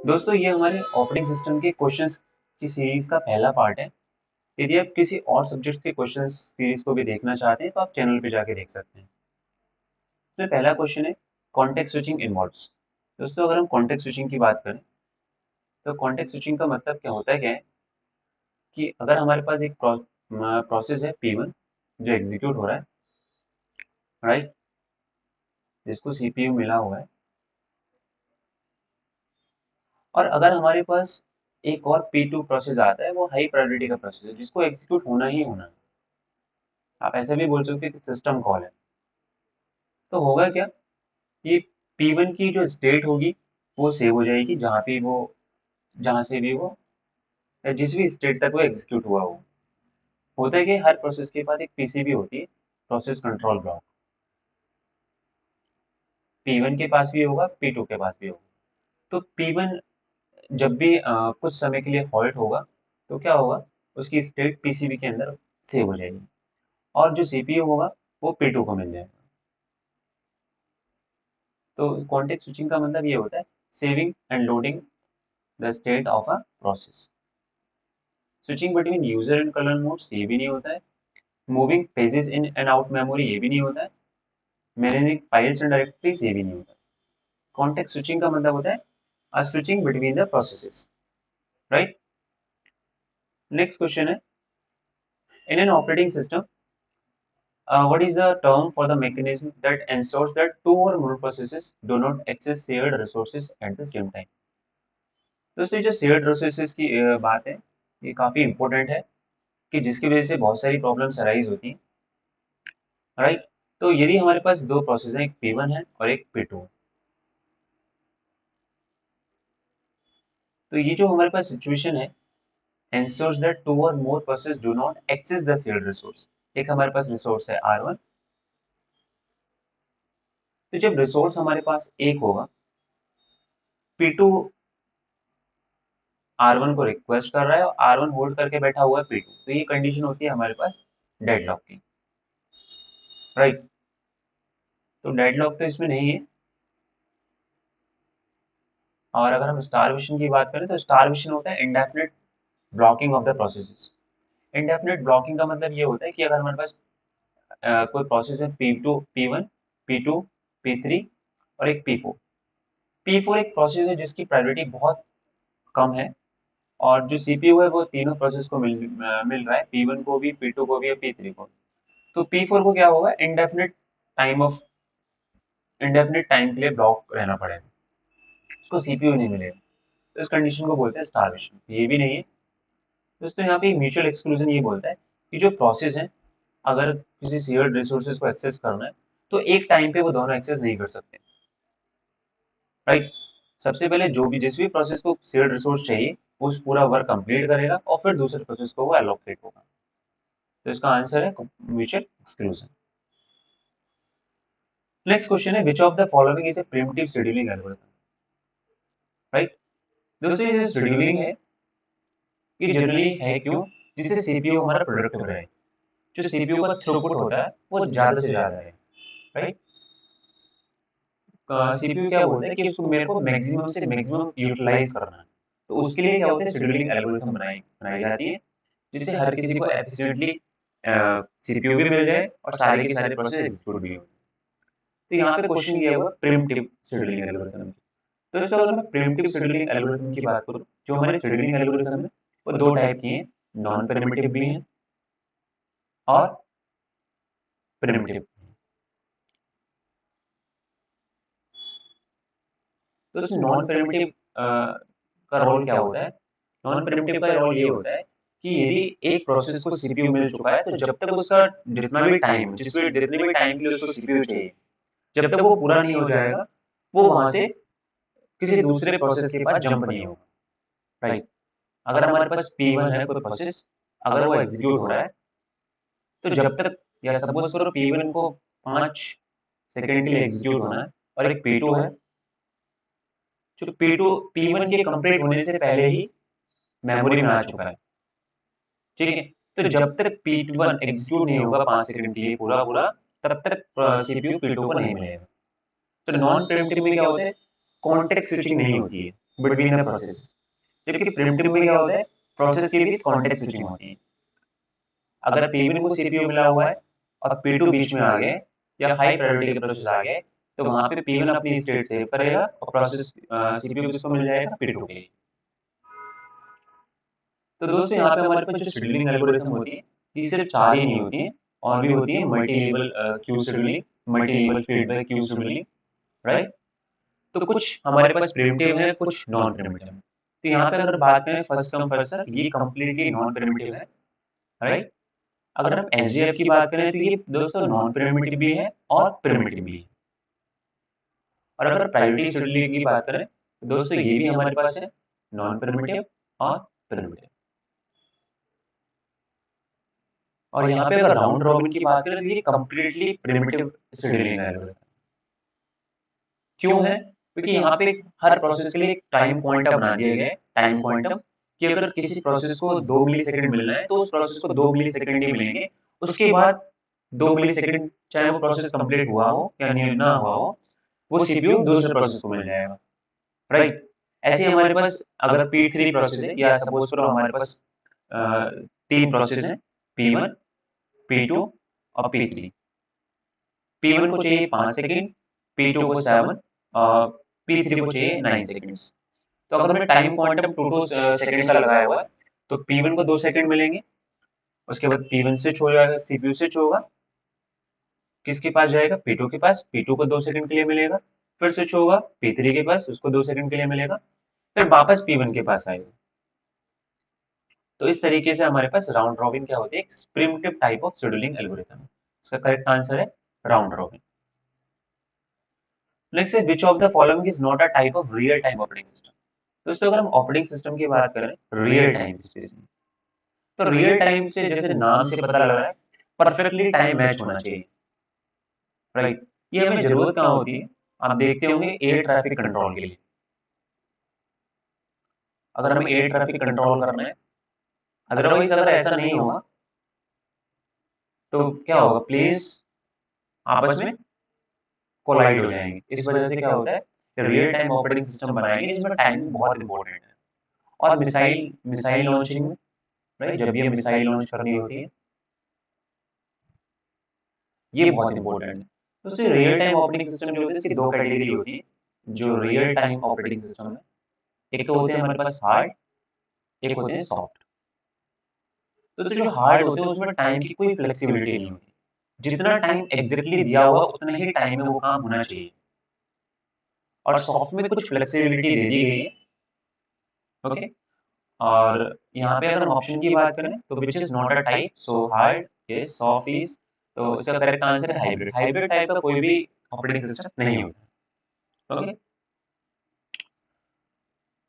दोस्तों ये हमारे ऑपरेटिंग सिस्टम के क्वेश्चंस की सीरीज का पहला पार्ट है। यदि आप किसी और सब्जेक्ट के क्वेश्चन सीरीज को भी देखना चाहते हैं तो आप चैनल पे जाके देख सकते हैं। इसमें पहला क्वेश्चन है कॉन्टेक्स्ट स्विचिंग इन्वॉल्व्स। दोस्तों अगर हम कॉन्टेक्स्ट स्विचिंग की बात करें तो कॉन्टेक्स्ट स्विचिंग का मतलब क्या होता है, क्या है कि अगर हमारे पास एक प्रोसेस है P1 जो एग्जीक्यूट हो रहा है, राइट, जिसको CPU मिला हुआ है, और अगर हमारे पास एक और P2 प्रोसेस आता है, वो हाई प्रायोरिटी का प्रोसेस है जिसको एग्जीक्यूट होना ही होना है। आप ऐसे भी बोल सकते हैं कि सिस्टम कॉल है। तो होगा क्या, ये P1 की जो स्टेट होगी वो सेव हो जाएगी जहाँ से भी वो या जिस भी स्टेट तक वो एग्जीक्यूट हुआ हो। होता है कि हर प्रोसेस के बाद एक पीसीबी होती है, प्रोसेस कंट्रोल ब्लॉक। P1 के पास भी होगा, P2 के पास भी होगा। तो P1 जब भी कुछ समय के लिए हॉल्ट होगा तो क्या होगा, उसकी स्टेट पीसीबी के अंदर सेव हो जाएगी और जो सीपीयू होगा वो P2 को मिल जाएगा। तो कॉन्टेक्स्ट स्विचिंग का मतलब ये होता है saving and loading the state of a process. Switching between user and kernel modes ये भी नहीं होता है। Moving pages in and out memory ये भी नहीं होता है। मैनेजिंग फाइल्स एंड डायरेक्टरीज ये भी नहीं होता है। कॉन्टेक्स्ट स्विचिंग का मतलब होता है a switching between the processes, right. Next question है in an operating system what is the term for the mechanism that ensures that two or more processes do not access shared resources at the same time। दोस्तों जो shared resources की बात है, ये काफी important है कि जिसकी वजह से बहुत सारी प्रॉब्लम्स अराइज होती हैं, राइट। तो यदि हमारे पास दो प्रोसेस हैं, एक P1 है और एक P2 है, तो ये जो हमारे पास सिचुएशन है ensures that two or more processes do not access the shared resource। एक हमारे पास रिसोर्स है R1, तो जब रिसोर्स हमारे पास एक होगा, P2 R1 को रिक्वेस्ट कर रहा है और R1 होल्ड करके बैठा हुआ है P2, तो ये कंडीशन होती है हमारे पास डेडलॉक की, राइट। तो डेडलॉक तो इसमें नहीं है। और अगर हम स्टारवेशन की बात करें तो स्टारवेशन होता है indefinite blocking of the processes. Indefinite blocking का मतलब ये होता है कि अगर हमारे पास कोई प्रोसेस है P2 P1 P2 P3 और एक P4। P4 एक प्रोसेस है जिसकी प्रायोरिटी बहुत कम है और जो सीपीयू है वो तीनों प्रोसेस को मिल रहा है, P1 को भी, P2 को भी और P3 को। तो P4 को क्या होगा, इंडेफिनिट टाइम के लिए ब्लॉक रहना पड़ेगा, उसको सीपीयू नहीं मिलेगा। तो इस कंडीशन को बोलते हैं स्टारवेशन। ये भी नहीं है दोस्तों। यहाँ पे म्यूचुअल एक्सक्लूजन ये बोलता है कि जो प्रोसेस है, अगर किसी शेयर्ड रिसोर्सेज को एक्सेस करना है तो एक टाइम पे वो दोनों एक्सेस नहीं कर सकते, राइट। सबसे पहले जो भी जिस भी प्रोसेस को शेयर्ड रिसोर्स चाहिए वो उस पूरा वर्क कंप्लीट करेगा और फिर दूसरे प्रोसेस को वो एलोकेट होगा। तो इसका आंसर है म्यूचुअल एक्सक्लूजन। नेक्स्ट क्वेश्चन है which of the following is a primitive scheduling algorithm, right. दोस्तों ये जो शेड्यूलिंग है ये जनरली है क्यों, जिससे सीपीयू हमारा प्रोडक्टिव रहे। जो सीपीयू का थ्रूपुट होता है वो ज्यादा से ज्यादा है, राइट। सीपीयू क्या बोलता है कि उसको मेरे को मैक्सिमम से मैक्सिमम यूटिलाइज करना है। तो उसके लिए क्या होता है, शेड्यूलिंग एल्गोरिथम बनाई बनाई जाती है जिससे हर किसी को एफिशिएंटली सीपीयू भी मिल जाए और सारे के सारे प्रोसेस एग्जीक्यूट भी हो। तो यहाँ पे क्वेश्चन किया हुआ प्रिमिटिव शेड्यूलिंग एल्गोरिथम। तो इसका अगर मैं प्रिमिटिव शेड्यूलिंग एल्गोरिथम की बात करूँ, जो हमारे शेड्यूलिंग एल्गोरिथम है वो दो टाइप की हैं, नॉन प्रिमिटिव भी हैं और प्रिमिटिव। तो इसमें नॉन प्रिमिटिव का रोल क्या होता है, नॉन प्रिमिटिव का रोल ये होता है कि यदि एक प्रोसेस को सीपीयू मिल चुका है तो जब तक उसका जितना भी टाइम जितने भी टाइम के लिए उसको सीपीयू चाहिए, जब तक वो पूरा नहीं हो जाएगा वो वहां से किसी दूसरे प्रोसेस के पास जंप नहीं होगा, राइट। अगर हमारे पास P1 है कोई प्रोसेस, अगर वो एग्जीक्यूट हो रहा है तो जब तक, या सपोज करो P1 को 5 सेकेंड के लिए एग्जीक्यूट होना है और एक P2 है जो P1 के कंप्लीट होने से पहले ही मेमोरी में आ चुका है, ठीक है। तो जब तक P1 एग्जीक्यूट नहीं होगा 5 सेकंड के लिए पूरा पूरा, तब तक सीपीयू P2 को नहीं मिलेगा। तो नॉन प्रिमिटिव में क्या होता है, कॉन्टेक्स्ट स्विचिंग नहीं होती है। Between the process. जबकि प्रिमिटिव में क्या होता है, प्रोसेस के बीच कॉन्टेक्स्ट स्विचिंग होती है। अगर P1 को CPU मिला हुआ है और P2 बीच में आ गए या हाई प्रायोरिटी के प्रोसेस आ गए, तो वहां पे P1 अपनी स्टेट सेव करेगा और प्रोसेस CPU किसको मिल जाएगा, P2 के लिए। तो दोस्तों यहाँ पे हमारे पास जो शेड्यूलिंग एल्गोरिथम होती है, ये सिर्फ 4 ही नहीं होती है, और भी होती है multi level queue scheduling, multi level feedback queue scheduling, right. तो कुछ हमारे पास प्रिमिटिव है, कुछ नॉन प्रिमिटिव है। तो यहाँ पे अगर बात करें फर्स्ट कम फर्स्ट सर्व, ये कंप्लीटली नॉन प्रिमिटिव है, राइट। अगर हम एसडीएफ की बात करें तो ये दोस्तों नॉन प्रिमिटिव भी है और प्रिमिटिव भी है। और अगर प्रायोरिटी शेड्यूलिंग की बात करें तो दोस्तों ये भी हमारे पास है नॉन प्रिमिटिव और प्रिमिटिव। और यहाँ पे अगर राउंड रॉबिन की बात करें तो ये कंप्लीटली प्रिमिटिव शेड्यूलिंग एल्गोरिथम। क्यों है? क्योंकि यहाँ पे हर प्रोसेस के लिए एक टाइम पॉइंटर बना दिया गया है, टाइम पॉइंटर, कि अगर किसी प्रोसेस को 2 मिलीसेकंड मिलना है तो उस प्रोसेस को 2 मिलीसेकंड ही मिलेंगे। उसके बाद 2 मिलीसेकंड चाहे वो प्रोसेस कंप्लीट हुआ हो या ना हुआ हो, वो सीपीयू दूसरे प्रोसेस को मिल जाएगा, राइट। ऐसे ही हमारे पास अगर P3 प्रोसेस है, या सपोज करो हमारे पास 3 प्रोसेस हैं, P1, P2 और P3। P1 को चाहिए 5 सेकंड, P2 को 7 और P3 को चाहिए 9 सेकंड्स। तो अगर हमने टाइम क्वांटम 2 सेकंड्स का लगाया हुआ है, तो P1 को 2 सेकंड मिलेंगे। उसके बाद P1 स्विच हो जाएगा, सीपीयू स्विच होगा, किसके पास जाएगा, P2 के पास, P2 को 2 सेकंड के लिए मिलेगा। फिर स्विच होगा P3 के पास, उसको 2 सेकंड के लिए मिलेगा। फिर वापस P1 के पास आएगा। तो इस तरीके से हमारे पास राउंड रॉबिन क्या होती है, एक primitive type of scheduling algorithm. इसका करेक्ट आंसर है राउंड रॉबिन। नेक्स्ट है which of the following is not a type of real time operating system. दोस्तों अगर हम ऑपरेटिंग सिस्टम की बात करें रियल टाइम स्पेस में, तो रियल टाइम से जैसे नाम से पता लग रहा है, परफेक्टली टाइम मैच होना चाहिए, राइट। ये हमें जरूरत कहाँ होती है, आप देखते होंगे एयर ट्रैफिक कंट्रोल के लिए। अगर हमें एयर ट्रैफिक कंट्रोल करना है, अदरवाइज अगर ऐसा नहीं होगा तो क्या होगा, प्लेन्स आपस में कोलाइड हो जाएंगे। इस वजह से क्या होता है, रियल टाइम ऑपरेटिंग सिस्टम बनाएंगे जिसमें टाइमिंग बहुत इंपॉर्टेंट है। और मिसाइल मिसाइल लॉन्चिंग में, राइट, जब भी मिसाइल लॉन्च करनी होती है, ये बहुत इंपॉर्टेंट है। तो उससे रियल टाइम ऑपरेटिंग सिस्टम जो होते हैं, इसकी दो कैटेगरी होती है जो रियल टाइम ऑपरेटिंग सिस्टम है। एक तो होते हैं हमारे पास हार्ड, एक होते हैं सॉफ्ट। तो जो हार्ड होते हैं उसमें टाइम की कोई फ्लेक्सिबिलिटी नहीं होती, जितना टाइम एग्जैक्टली दिया हुआ उतना ही टाइम में वो काम होना चाहिए। और सॉफ्ट में कुछ फ्लेक्सिबिलिटी दे दी गई है, ओके। और यहाँ पे अगर हम ऑप्शन की बात करें तो which is not a type, so hard yes, soft is, तो इसका करेक्ट आंसर है हाइब्रिड। हाइब्रिड टाइप का कोई भी ऑपरेटिंग सिस्टम नहीं होता, ओके।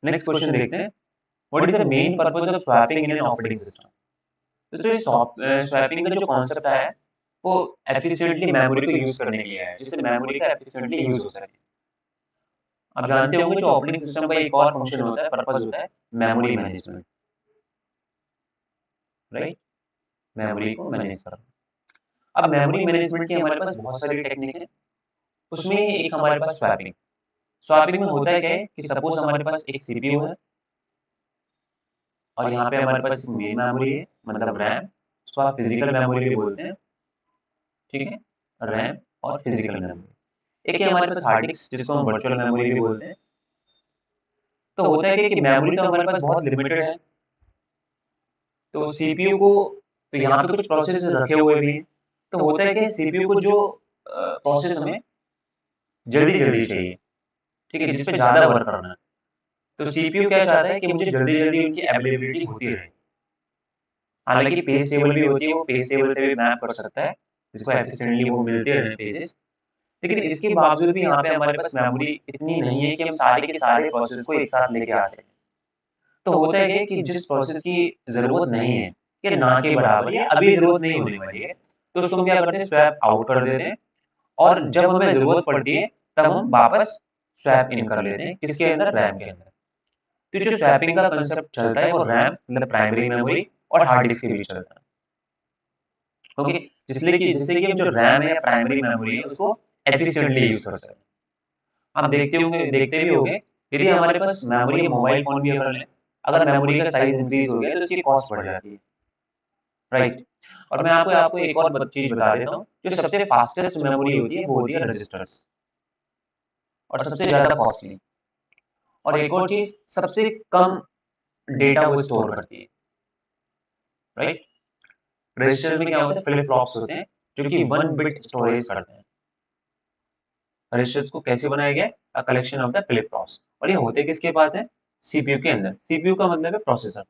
नेक्स्ट क्वेश्चन देखते हैं, what is the main purpose of swapping in an operating system. तो जो स्वैपिंग का जो कॉन्सेप्ट है वो एफिशिएंटली मेमोरी को यूज करने के लिए है, जिससे मेमोरी का एफिशिएंटली यूज हो सके। आप जानते होंगे जो ऑपरेटिंग सिस्टम का एक और फंक्शन होता है, पर्पस होता है मेमोरी मैनेजमेंट, राइट, मेमोरी को मैनेज करना। अब मेमोरी मैनेजमेंट की हमारे पास बहुत सारी टेक्निक है, उसमें एक हमारे पास स्वैपिंग। स्वैपिंग में होता है क्या है कि सपोज हमारे पास एक सीपीयू है और यहाँ पे हमारे पास एक मेन मेमोरी है, मतलब रैम, उसको आप फिजिकल मेमोरी भी बोलते हैं, ठीक है, रैम और फिजिकल मेमोरी। एक है हमारे पास हार्ड डिस्क जिसको हम वर्चुअल मेमोरी भी बोलते हैं। तो होता है कि मेमोरी तो हमारे पास बहुत लिमिटेड है, तो सीपीयू को, तो यहाँ पे कुछ प्रोसेस रखे हुए भी हैं। तो होता है कि सीपीयू को जो प्रोसेस हमें जल्दी जल्दी चाहिए, ठीक है, जिसपे ज्यादा वर्क करना है, तो सीपीयू क्या चाहता है कि मुझे जल्दी जल्दी उनकी अवेलेबिलिटी होती रहे। हालांकि पेज टेबल भी होती है, वो पेज टेबल से भी मैप कर सकता है, जिसको एफिशिएंटली वो मिलते रहे पेजेस। लेकिन इसके बावजूद भी यहाँ पे हमारे पास मेमोरी इतनी नहीं है कि हम सारे के सारे प्रोसेस को एक साथ लेके आ सकें। तो होता है कि जिस प्रोसेस की जरूरत नहीं है, या ना के बराबर, या अभी जरूरत नहीं होने वाली है, तो उसको हम क्या करते हैं, स्वैप आउट कर देते हैं। और जब हमें जरूरत पड़ती है तब हम वापस स्वैप इन कर लेते हैं, किसके अंदर, रैम के अंदर। तो जो स्वैपिंग का कंसेप्ट चलता है वो रैम मतलब प्राइमरी मेमोरी और हार्ड डिस्क के बीच चलता है, ओके। जिससे कि हम जो रैम है या प्राइमरी मेमोरी है उसको एफिशिएंटली यूज कर सकते हैं। आप देखते भी होंगे यदि हमारे पास मेमोरी मोबाइल फोन भी अगर लें, अगर मेमोरी का साइज इंक्रीज हो गया तो उसकी कॉस्ट बढ़ जाती है, राइट। और मैं आपको आपको एक और चीज बता देता हूँ, जो सबसे फास्टेस्ट मेमोरी होती है वो होती है रजिस्टर्स, और सबसे ज्यादा कॉस्टली। और एक और चीज, सबसे कम डेटा वो स्टोर करती है, राइट। रजिस्टर में क्या होता है, फ्लिप फ्लॉप्स होते हैं जो कि 1 बिट स्टोरेज करते हैं। रजिस्टर्स को कैसे बनाया गया है, a collection of the flip flops, और ये होते किसके पास है, सीपीयू के अंदर। सीपीयू का मतलब है प्रोसेसर।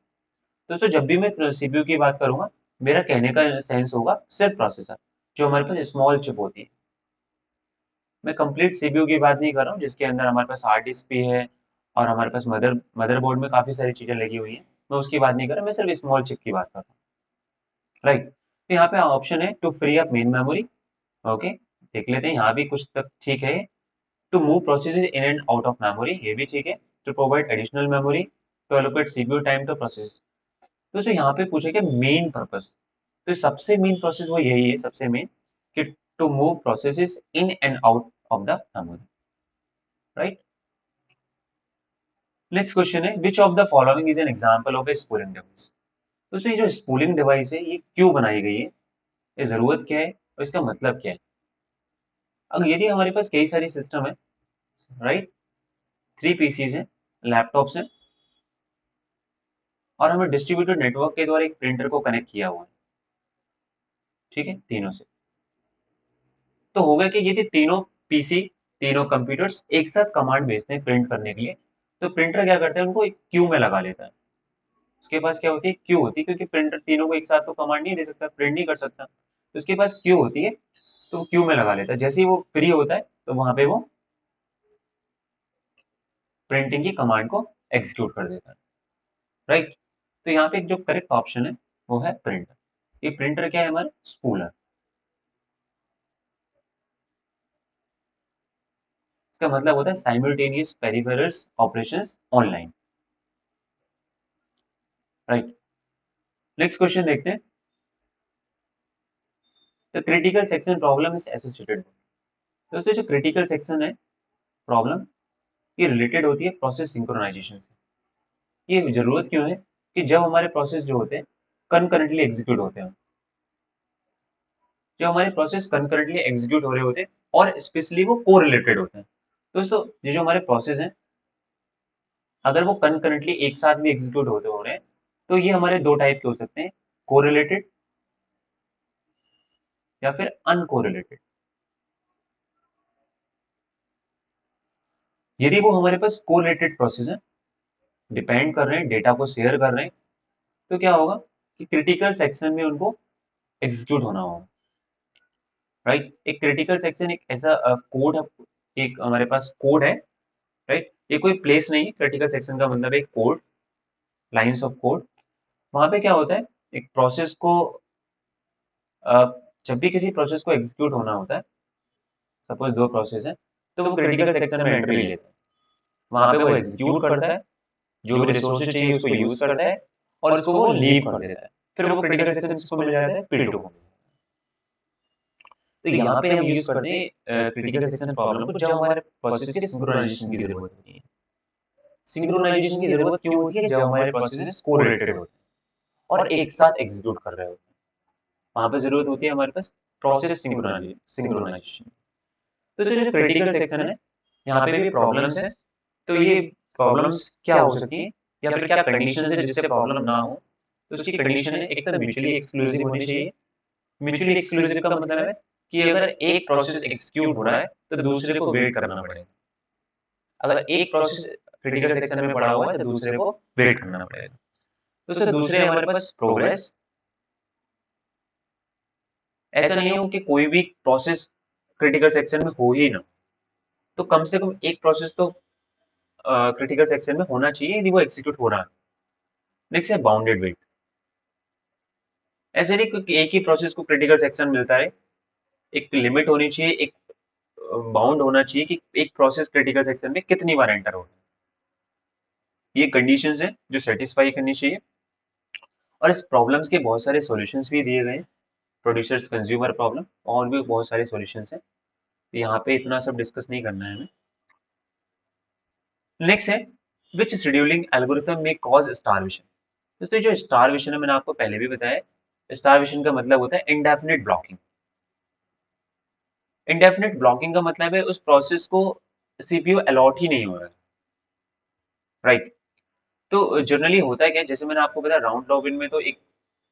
तो जब भी मैं सीपीयू की बात करूंगा, मेरा कहने का सेंस होगा सिर्फ प्रोसेसर, जो हमारे पास स्मॉल चिप होती है। मैं कंप्लीट सीपीयू की बात नहीं कर रहा हूँ जिसके अंदर हमारे पास हार्ड डिस्क भी है और हमारे पास मदरबोर्ड में काफी सारी चीजें लगी हुई हैं, मैं उसकी बात नहीं कर रहा, मैं सिर्फ स्मॉल चिप की बात कर रहा हूँ, राइट। तो यहाँ पे ऑप्शन है to free up main memory, okay, देख लेते हैं यहाँ भी कुछ तक ठीक है। To move processes in and out of memory, ये भी ठीक है। To provide additional memory, to allocate CPU time to process. तो जो यहाँ पे पूछे कि मेन पर्पस, तो सबसे मेन प्रोसेस वो यही है, सबसे मेन, कि to move processes in and out of the memory, right. Next question है, which of the following is an example of a spooling device. तो ये जो स्पूलिंग डिवाइस है ये क्यों बनाई गई है, ये जरूरत क्या है और इसका मतलब क्या है। अब यदि हमारे पास कई सारे सिस्टम है, राइट, 3 पीसीज हैं, लैपटॉप्स हैं, और हमें डिस्ट्रीब्यूटेड नेटवर्क के द्वारा एक प्रिंटर को कनेक्ट किया हुआ है, ठीक है, तीनों से। तो होगा कि ये तीनों पीसी, तीनों कंप्यूटर्स एक साथ कमांड भेजते हैं प्रिंट करने के लिए। तो प्रिंटर क्या करता है, उनको एक क्यू में लगा लेता है। उसके पास क्या होती है, क्यू होती है, क्योंकि प्रिंटर तीनों को एक साथ तो कमांड नहीं दे सकता, प्रिंट नहीं कर सकता, तो उसके पास क्यू होती है, तो क्यू में लगा लेता है। जैसे ही वो फ्री होता है तो वहां पे वो प्रिंटिंग की कमांड को एग्जीक्यूट कर देता है, राइट। तो यहाँ पे जो करेक्ट ऑप्शन है वो है प्रिंटर। ये प्रिंटर क्या है, हमारा स्पूलर। इसका मतलब होता है simultaneous peripherals operations online, right. Next question देखते हैं, the critical section problem is associated. दोस्तों जो क्रिटिकल सेक्शन है प्रॉब्लम, ये रिलेटेड होती है प्रोसेस सिंक्रोनाइजेशन से। ये जरूरत क्यों है, कि जब हमारे प्रोसेस जो होते हैं कंकरेंटली एग्जीक्यूट होते हैं, जब हमारे प्रोसेस कंकरेंटली एग्जीक्यूट हो रहे होते हैं और स्पेशली वो को रिलेटेड होते हैं। दोस्तों ये जो हमारे प्रोसेस हैं, अगर वो कंकरेंटली एक साथ भी एग्जीक्यूट होते हो रहे हैं, तो ये हमारे दो टाइप के हो सकते हैं, कोरिलेटेड या फिर अनकोरिलेटेड। यदि वो हमारे पास कोरिलेटेड प्रोसेस है, डिपेंड कर रहे हैं, डेटा को शेयर कर रहे हैं, तो क्या होगा कि क्रिटिकल सेक्शन में उनको एग्जीक्यूट होना होगा, राइट। एक क्रिटिकल सेक्शन एक ऐसा कोड है, एक हमारे पास कोड है, राइट। ये कोई प्लेस नहीं है, क्रिटिकल सेक्शन का मतलब एक कोड, लाइंस ऑफ कोड। वहां पे क्या होता है, एक प्रोसेस को अ, जब भी किसी प्रोसेस को एग्जीक्यूट होना होता है, सपोज दो प्रोसेस है, तो वो क्रिटिकल सेक्शन में एंट्री लेते हैं। वहां पे वो एग्जीक्यूट करता है, जो भी रिसोर्सेज चाहिए उसको यूज करता है, और उसको वो लीव कर देता है। फिर वो क्रिटिकल सेक्शन किसको मिल जाता है, P2 को। तो यहाँ पे हम यूज करते हैं क्रिटिकल सेक्शन प्रॉब्लम को जब हमारे प्रोसेस के सिंक्रोनाइजेशन की जरूरत होती है। सिंक्रोनाइजेशन की जरूरत क्यों होती है, जब हमारे प्रोसेस कोरिलेटेड होते हैं और एक साथ एग्जीक्यूट कर रहे होते हैं, वहां पे जरूरत होती है हमारे पास प्रोसेस सिंक्रोनाइजेशन। तो जो क्रिटिकल सेक्शन है, यहाँ पे भी प्रॉब्लम्स है। तो ये प्रॉब्लम्स क्या हो सकती है, या फिर क्या कंडीशन है जिससे प्रॉब्लम ना हो। तो उसकी कंडीशन है, एक तो म्यूचुअली एक्सक्लूसिव होनी चाहिए। म्यूचुअली एक्सक्लूसिव का मतलब है कि अगर एक प्रोसेस एग्जीक्यूट हो रहा है तो दूसरे को वेट करना पड़ेगा। अगर एक प्रोसेस क्रिटिकल सेक्शन में पड़ा हुआ है तो दूसरे को वेट करना पड़ेगा। तो सर दूसरे हमारे पास प्रोग्रेस, ऐसा नहीं हो कि कोई भी प्रोसेस क्रिटिकल सेक्शन में हो ही ना, तो कम से कम एक प्रोसेस तो क्रिटिकल सेक्शन में होना चाहिए यदि वो एग्जीक्यूट हो रहा है। नेक्स्ट है बाउंडेड वेट। ऐसे नहीं कि एक ही प्रोसेस को क्रिटिकल सेक्शन मिलता है, एक लिमिट होनी चाहिए, एक बाउंड होना चाहिए कि एक प्रोसेस क्रिटिकल सेक्शन में कितनी बार एंटर हो। ये कंडीशंस हैं जो सेटिस्फाई करनी चाहिए। और इस प्रॉब्लम्स के बहुत सारे सॉल्यूशंस भी दिए गए हैं, प्रोड्यूसर्स कंज्यूमर प्रॉब्लम, और भी बहुत सारे सॉल्यूशंस हैं। तो यहाँ पे इतना सब डिस्कस नहीं करना है हमें। नेक्स्ट है विच शेड्यूलिंग एल्गोरिथम में कॉज स्टारवेशन। दोस्तों जो स्टारवेशन है मैंने आपको पहले भी बताया, स्टारवेशन का मतलब होता है इंडेफिनिट ब्लॉकिंग। इंडेफिनिट ब्लॉकिंग का मतलब है उस प्रोसेस को सीपीयू अलॉट ही नहीं हो रहा है, राइट। तो जनरली होता है क्या, जैसे मैंने आपको बताया राउंड रॉबिन में तो एक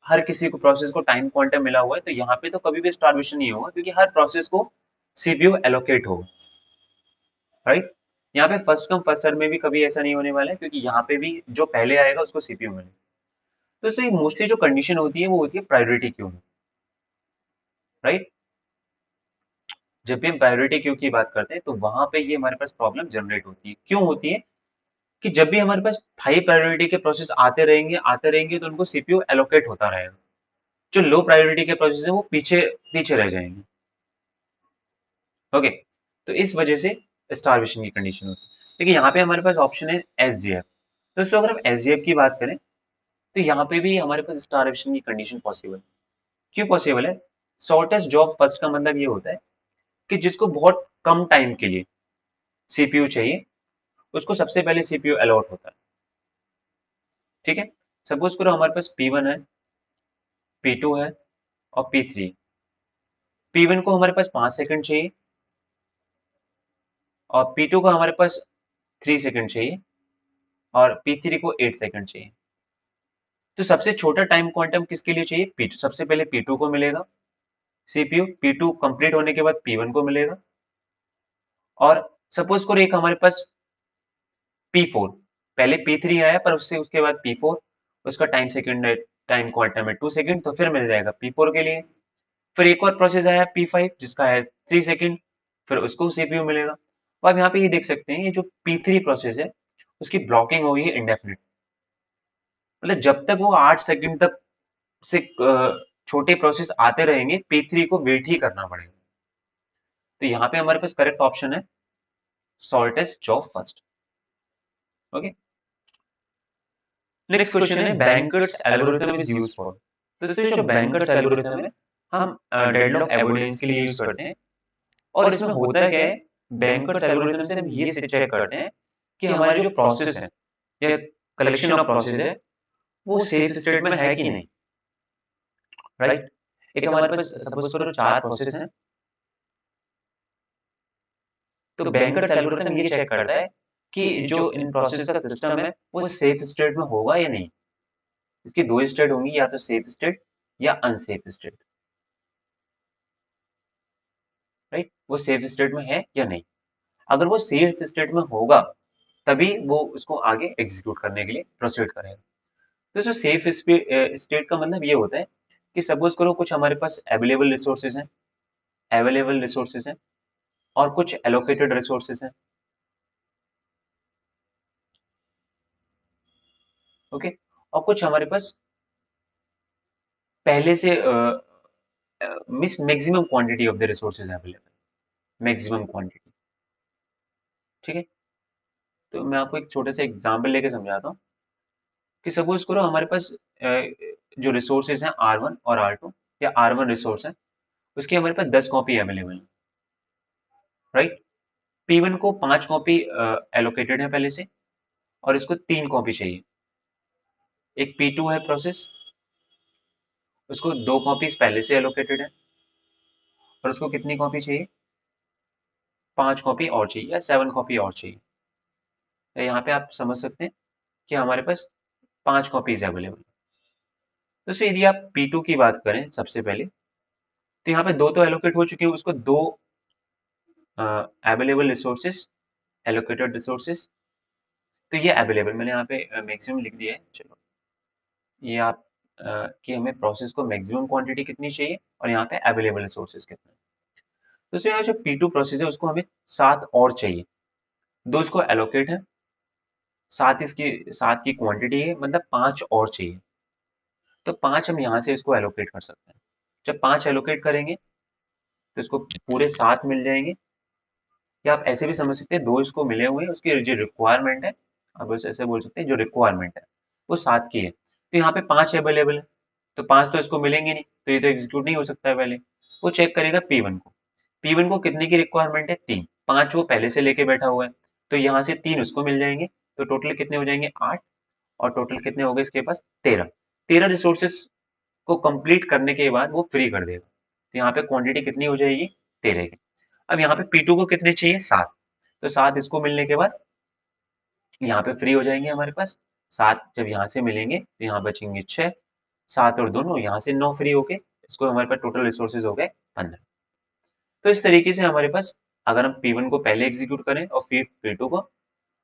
हर किसी को प्रोसेस को टाइम क्वांटम मिला हुआ है, तो यहाँ पे तो कभी भी स्टारवेशन नहीं होगा क्योंकि हर प्रोसेस को सीपीयू एलोकेट होगा, राइट। यहाँ पे फर्स्ट कम फर्स्ट सर्व में भी कभी ऐसा नहीं होने वाला है क्योंकि यहाँ पे भी जो पहले आएगा उसको सीपीयू मिले। तो इससे मोस्टली जो कंडीशन होती है वो होती है प्रायोरिटी क्यू में, राइट। जब भी हम प्रायोरिटी क्यू की बात करते हैं तो वहां पे ये हमारे पास प्रॉब्लम जनरेट होती है। क्यों होती है कि जब भी हमारे पास हाई प्रायोरिटी के प्रोसेस आते रहेंगे तो उनको सीपीयू एलोकेट होता रहेगा, जो लो प्रायोरिटी के प्रोसेस है वो पीछे पीछे रह जाएंगे। ओके, तो इस वजह से स्टारवेशन की कंडीशन होती है। देखिए यहाँ पे हमारे पास ऑप्शन है एसजीएफ। तो दोस्तों अगर हम एसजीएफ की बात करें तो यहाँ पे भी हमारे पास स्टारवेशन की कंडीशन पॉसिबल है। क्यों पॉसिबल है? शॉर्टेस्ट जॉब फर्स्ट का मतलब ये होता है कि जिसको बहुत कम टाइम के लिए सीपीयू चाहिए उसको सबसे पहले सीपीयू अलॉट होता है, ठीक है। सपोज करो हमारे पास P1 है, P2 है और P3। P1 को हमारे पास 5 सेकंड चाहिए और P2 को हमारे पास 3 सेकंड चाहिए और P3 को 8 सेकंड चाहिए। तो सबसे छोटा टाइम क्वांटम किसके लिए चाहिए? P2। सबसे पहले P2 को मिलेगा सीपीयू, P2 कंप्लीट होने के बाद P1 को मिलेगा। और सपोज करो एक हमारे पास P4, पहले P3 आया पर उससे उसके बाद P4, उसका टाइम क्वांटम है 2 सेकंड, तो फिर मिल जाएगा P4 के लिए। फिर एक और प्रोसेस आया P5 जिसका है 3 सेकंड, फिर उसको सीपीयू मिलेगा। तो आप यहाँ पे ये देख सकते हैं ये जो P3 प्रोसेस है उसकी ब्लॉकिंग हो गई है इंडेफिनिट, मतलब जब तक वो 8 सेकंड तक से छोटे प्रोसेस आते रहेंगे P3 को वेट ही करना पड़ेगा। तो यहाँ पे हमारे पास करेक्ट ऑप्शन है shortest job first. Okay, next question है bankers algorithm is used for. तो दोस्तों जो बैंकर्स एल्गोरिथम है हम डेडलॉक एवोइडेंस के लिए यूज करते हैं। और इसमें होता क्या है, बैंकर्स एल्गोरिथम से हम ये चेक करते हैं कि हमारे जो प्रोसेस है या कलेक्शन ऑफ प्रोसेस है वो सेफ स्टेट में है कि नहीं, राइट। एक हमारे पास सपोज करो 4 प्रोसेस हैं, तो बैंकर्स एल्गोरिथम ये चेक करता है कि जो इन प्रोसेस का सिस्टम है वो सेफ स्टेट में होगा या नहीं। इसकी दो स्टेट होंगी, या तो सेफ स्टेट या अनसेफ स्टेट, राइट। वो सेफ स्टेट में है या नहीं। अगर वो सेफ स्टेट में होगा तभी वो उसको आगे एग्जीक्यूट करने के लिए प्रोसीड करेगा। तो जो सेफ स्टेट का मतलब ये होता है कि सपोज करो कुछ हमारे पास अवेलेबल रिसोर्सेज हैं और कुछ एलोकेटेड रिसोर्सेज हैं, ओके। और कुछ हमारे पास पहले से miss maximum quantity of the resources available, maximum quantity, ठीक है। तो मैं आपको एक छोटा सा एग्जांपल लेके समझाता हूँ कि सपोज करो हमारे पास जो रिसोर्सेज हैं R1 और R2, या R1 रिसोर्स है उसकी हमारे पास 10 कॉपी अवेलेबल है, राइट। P1 को 5 कॉपी एलोकेटेड है पहले से और इसको 3 कॉपी चाहिए। एक P2 है प्रोसेस, उसको 2 कॉपीज पहले से एलोकेटेड है और उसको कितनी कॉपी चाहिए? 5 कॉपी और चाहिए या 7 कॉपी और चाहिए। तो यहाँ पे आप समझ सकते हैं कि हमारे पास 5 कॉपीज अवेलेबल। तो फिर यदि आप P2 की बात करें सबसे पहले, तो यहाँ पे दो तो एलोकेट हो चुके हैं, उसको दो अवेलेबल रिसोर्सेज, एलोकेटेड रिसोर्सेज। तो ये अवेलेबल मैंने यहाँ पे मैक्सिमम लिख दिया है, चलो ये आप कि हमें प्रोसेस को मैक्सिमम क्वांटिटी कितनी चाहिए और यहाँ पे अवेलेबल रिसोर्सेज कितने। तो इसमें यहाँ जो P2 प्रोसेस है उसको हमें 7 और चाहिए। दो इसको एलोकेट है, सात की क्वांटिटी है, मतलब 5 और चाहिए। तो 5 हम यहाँ से इसको एलोकेट कर सकते हैं। जब 5 एलोकेट करेंगे तो इसको पूरे 7 मिल जाएंगे, या आप ऐसे भी समझ सकते हैं दो इसको मिले हुए हैं, उसकी जो रिक्वायरमेंट है आप उसे ऐसे बोल सकते हैं जो रिक्वायरमेंट है वो 7 की है। तो यहाँ पे 5 अवेलेबल है, तो 5 तो इसको मिलेंगे नहीं, तो ये तो एग्जीक्यूट नहीं हो सकता है पहले। वो चेक करेगा P1 को, P1 को कितने की रिक्वायरमेंट है? 3। 5 वो पहले से लेके बैठा हुआ है, तो यहाँ से 3 उसको मिल जाएंगे, तो टोटल कितने हो जाएंगे 8, और टोटल कितने हो गए इसके पास 13। 13 रिसोर्सेस को कंप्लीट करने के बाद वो फ्री कर देगा। तो यहाँ पे क्वांटिटी कितनी हो जाएगी 13 की। अब यहाँ पे P2 को कितने चाहिए 7, तो 7 इसको मिलने के बाद यहाँ पे फ्री हो जाएंगे हमारे पास। 7 जब यहाँ से मिलेंगे तो यहाँ बचेंगे 6, 7 और दोनों यहाँ से 9 फ्री हो गए, इसको हमारे पास टोटल रिसोर्सेज हो गए 15। तो इस तरीके से हमारे पास अगर हम P1 को पहले एग्जीक्यूट करें और फिर P2 को,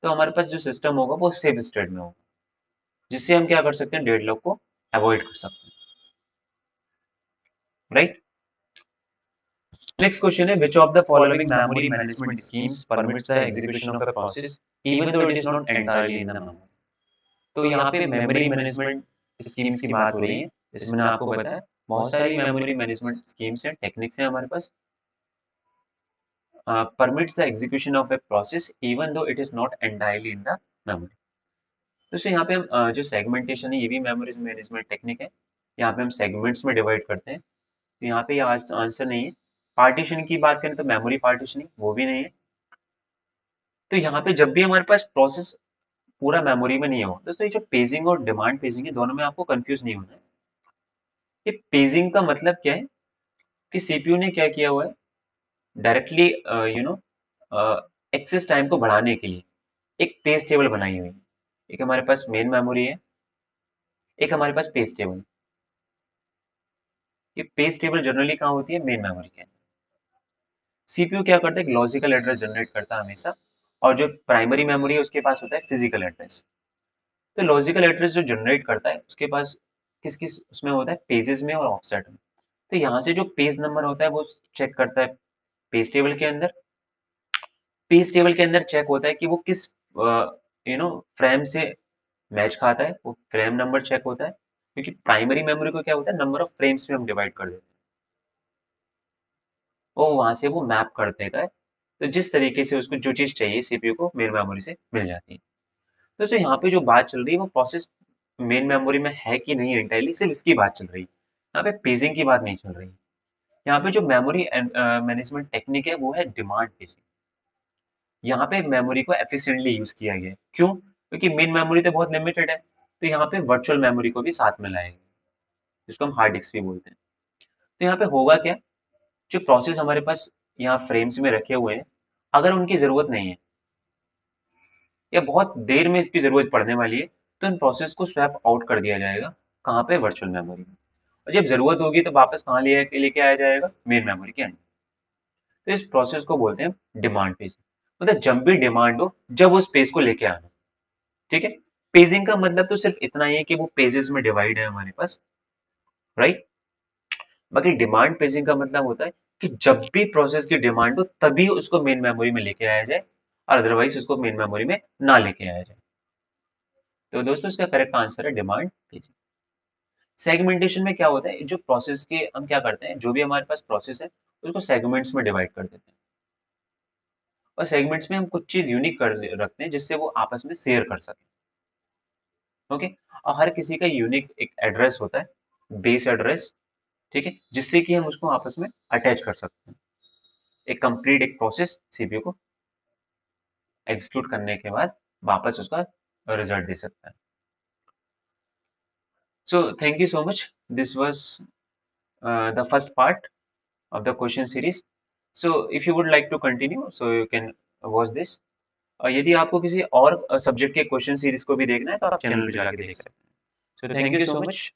तो हमारे पास जो सिस्टम होगा वो सेफ स्टेट में होगा, जिससे हम क्या कर सकते हैं डेडलॉक को अवॉइड कर सकते हैं, राइट। नेक्स्ट क्वेश्चन है which of the following memory management schemes permits the execution of a process even though it is not entirely in the memory। तो यहाँ पे मेमोरी मैनेजमेंट स्कीम्स की बात हो रही है। इसमें मैंने आपको बताया बहुत सारी मेमोरी मैनेजमेंट स्कीम्स हैं, टेक्निक्स हैं हमारे पास। Permits the execution of a process even though it is not entirely in the memory. दोस्तों यहाँ पे हम जो सेगमेंटेशन है ये भी मेमोरी मैनेजमेंट टेक्निक है। यहाँ पे हम सेगमेंट्स में डिवाइड करते हैं, तो यहाँ पे ये आंसर नहीं है। पार्टीशन की बात करें तो मेमोरी पार्टीशनिंग वो भी नहीं है। तो यहाँ पे जब भी हमारे पास प्रोसेस पूरा मेमोरी में नहीं हो, दोस्तों ये जो पेजिंग और डिमांड पेजिंग है दोनों में आपको कंफ्यूज नहीं होना है। ये पेजिंग का मतलब क्या है कि सीपीयू ने क्या किया हुआ है, directly you know access time को बढ़ाने के लिए एक पेज टेबल बनाई हुई है। एक हमारे पास मेन मेमोरी है, एक हमारे पास पेज टेबल। ये पेज टेबल जनरली कहाँ होती है, मेन मेमोरी के अंदर। सीपीयू क्या करता है, एक लॉजिकल एड्रेस जनरेट करता है हमेशा, और जो प्राइमरी मेमोरी है उसके पास होता है फिजिकल एड्रेस। तो लॉजिकल एड्रेस जो जनरेट करता है उसके पास किस किस उसमें होता है, पेजेस में और ऑफसेट में। तो यहाँ से जो पेज नंबर होता है वो चेक करता है पेज टेबल के अंदर। पेज टेबल के अंदर चेक होता है कि वो किस फ्रेम से मैच खाता है, वो फ्रेम नंबर चेक होता है, क्योंकि प्राइमरी मेमोरी को क्या होता है नंबर ऑफ फ्रेम्स में हम डिवाइड कर देते हैं, वो वहां से वो मैप कर देता है। तो जिस तरीके से उसको जो चीज चाहिए सीपीयू को मेन मेमोरी से मिल जाती है। तो जो यहाँ पे जो बात चल रही है वो प्रोसेस मेन मेमोरी में है कि नहीं एंटायरली, सिर्फ इसकी बात चल रही है। यहाँ पे पेजिंग की बात नहीं चल रही है। यहाँ पे जो मेमोरी मैनेजमेंट टेक्निक है वो है डिमांड पेजिंग। यहाँ पे मेमोरी को एफिशिएंटली यूज किया गया है, क्यों, क्योंकि मेन मेमोरी तो बहुत लिमिटेड है, तो यहाँ पे वर्चुअल मेमोरी को भी साथ में लाएंगे, जिसको हम हार्ड डिस्क भी बोलते हैं। तो यहाँ पे होगा क्या, जो प्रोसेस हमारे पास यहाँ फ्रेम्स में रखे हुए हैं, अगर उनकी जरूरत नहीं है या बहुत देर में इसकी जरूरत पड़ने वाली है, तो इन प्रोसेस को स्वैप आउट कर दिया जाएगा, कहाँ पे, वर्चुअल मेमोरी में। और जब जरूरत होगी तो वापस कहाँ लेके आया जाएगा, मेन मेमोरी के अंदर। तो इस प्रोसेस को बोलते हैं डिमांड पेज। मतलब जब भी डिमांड हो जब उस पेज को लेके आना, ठीक है। पेजिंग का मतलब तो सिर्फ इतना ही है कि वो पेजेस में डिवाइड है हमारे पास, राइट। बाकी डिमांड पेजिंग का मतलब होता है कि जब भी प्रोसेस की डिमांड हो तभी उसको मेन मेमोरी में लेके आया जाए, और अदरवाइज उसको मेन मेमोरी में ना लेके आया जाए। तो दोस्तों इसका करेक्ट आंसर है डिमांड पेजिंग। सेगमेंटेशन में क्या होता है, जो प्रोसेस के हम क्या करते हैं, जो भी हमारे पास प्रोसेस है उसको सेगमेंट्स में डिवाइड कर देते हैं, और सेगमेंट्स में हम कुछ चीज यूनिक कर रखते हैं जिससे वो आपस में शेयर कर सके, ओके। और हर किसी का यूनिक एक एड्रेस होता है, बेस एड्रेस, ठीक है, जिससे कि हम उसको आपस में अटैच कर सकते हैं, एक कंप्लीट एक प्रोसेस सीपीयू को एग्जीक्यूट करने के बाद वापस उसका रिजल्ट दे सकता है। So thank you so much, this was the first part of the question series. So if you would like to continue, so you can watch this. और यदि आपको किसी और सब्जेक्ट के क्वेश्चन सीरीज को भी देखना है तो आप चैनल पे जाके देख सकते हैं। So thank you so much.